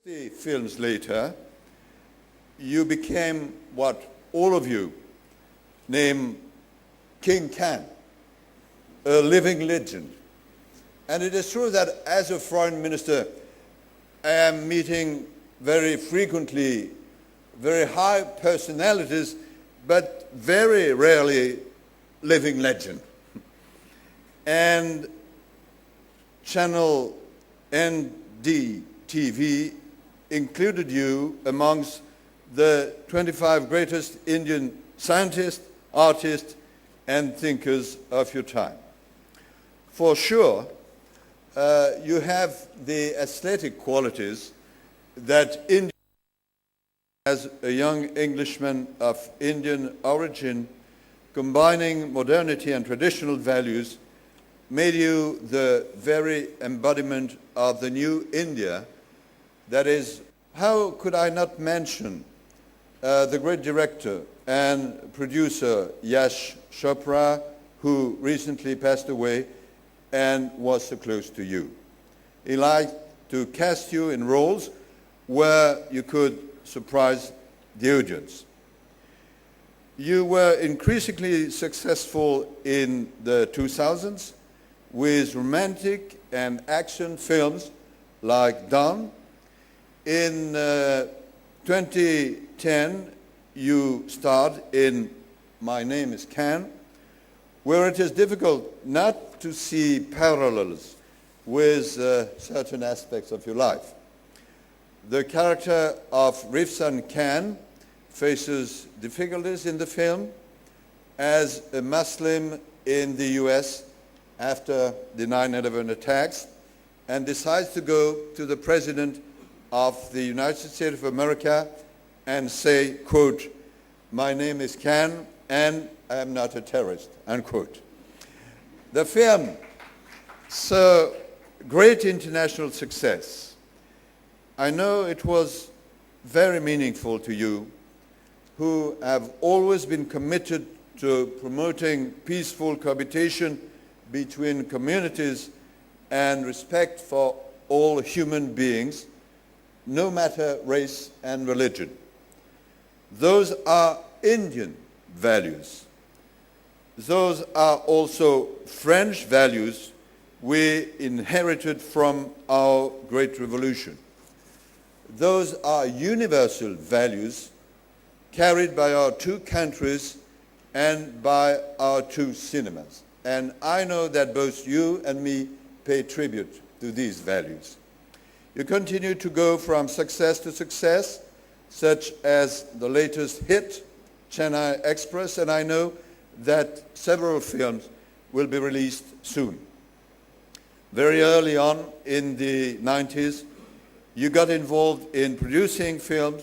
The films later, you became what all of you name King Khan, a living legend. And it is true that as a foreign minister, I am meeting very frequently very high personalities, but very rarely living legend. And Channel NDTV included you amongst the 25 greatest Indian scientists, artists, and thinkers of your time. For sure, you have the aesthetic qualities that India, as a young Englishman of Indian origin, combining modernity and traditional values, made you the very embodiment of the new India. That is, how could I not mention the great director and producer Yash Chopra, who recently passed away and was so close to you. He liked to cast you in roles where you could surprise the audience. You were increasingly successful in the 2000s with romantic and action films like Dawn. In 2010, you starred in My Name is Khan, where it is difficult not to see parallels with certain aspects of your life. The character of Rifsan Khan faces difficulties in the film as a Muslim in the US after the 9/11 attacks, and decides to go to the President of the United States of America and say, quote, "My name is Khan and I am not a terrorist," unquote. The film saw great international success. I know it was very meaningful to you, who have always been committed to promoting peaceful cohabitation between communities and respect for all human beings, no matter race and religion. Those are Indian values. Those are also French values we inherited from our great revolution. Those are universal values carried by our two countries and by our two cinemas. And I know that both you and me pay tribute to these values. You continue to go from success to success, such as the latest hit, Chennai Express, and I know that several films will be released soon. Very early on in the 90s, you got involved in producing films.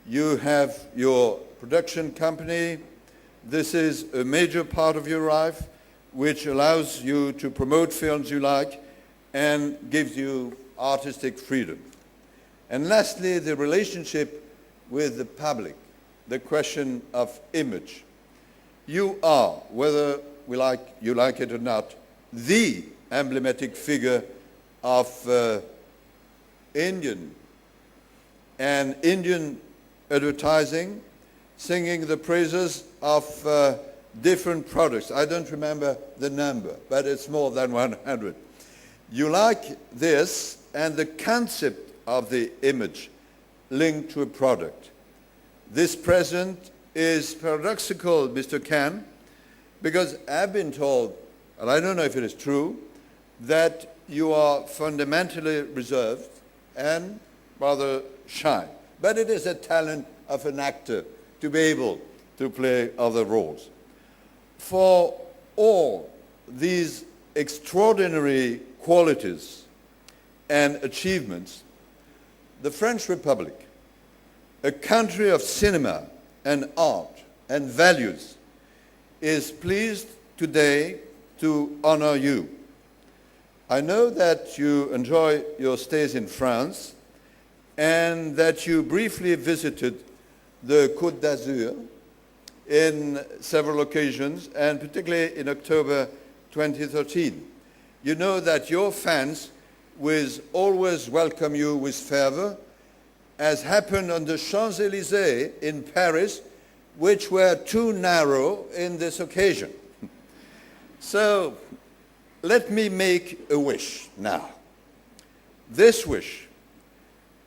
You have your production company. This is a major part of your life, which allows you to promote films you like and gives you artistic freedom. And lastly, the relationship with the public, the question of image. You are, whether you like it or not, the emblematic figure of Indian advertising, singing the praises of different products. I don't remember the number, but it's more than 100. You like this and the concept of the image linked to a product. This present is paradoxical, Mr. Khan, because I've been told, and I don't know if it is true, that you are fundamentally reserved and rather shy. But it is a talent of an actor to be able to play other roles. For all these extraordinary qualities and achievements, the French Republic, a country of cinema and art and values, is pleased today to honor you. I know that you enjoy your stays in France and that you briefly visited the Côte d'Azur in several occasions, and particularly in October 2013. You know that your fans will always welcome you with fervor as happened on the Champs-Élysées in Paris, which were too narrow in this occasion. So let me make a wish now. This wish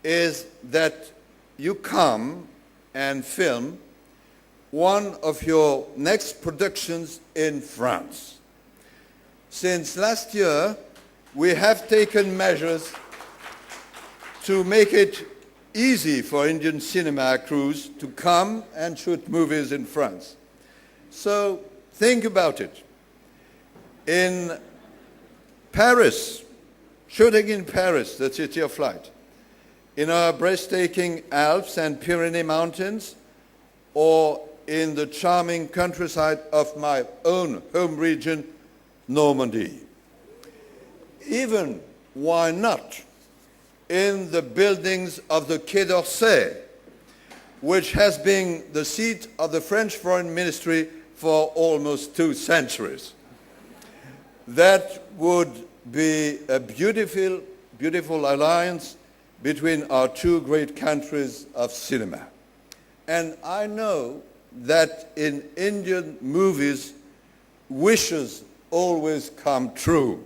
is that you come and film one of your next productions in France. Since last year, we have taken measures to make it easy for Indian cinema crews to come and shoot movies in France. So think about it. In Paris, shooting in Paris, the city of light, in our breathtaking Alps and Pyrenees mountains, or in the charming countryside of my own home region, Normandy. Even, why not, in the buildings of the Quai d'Orsay, which has been the seat of the French Foreign Ministry for almost 2 centuries. That would be a beautiful, beautiful alliance between our 2 great countries of cinema. And I know that in Indian movies, wishes always come true.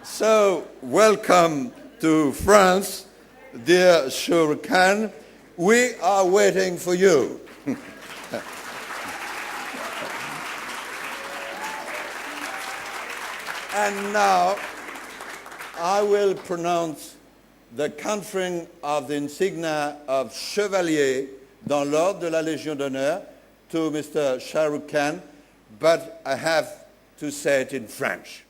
So, welcome to France, dear Shah Rukh Khan. We are waiting for you. And now, I will pronounce the conferring of the insignia of Chevalier dans l'ordre de la Légion d'honneur to Mr. Shah Rukh Khan, but I have to say it in French.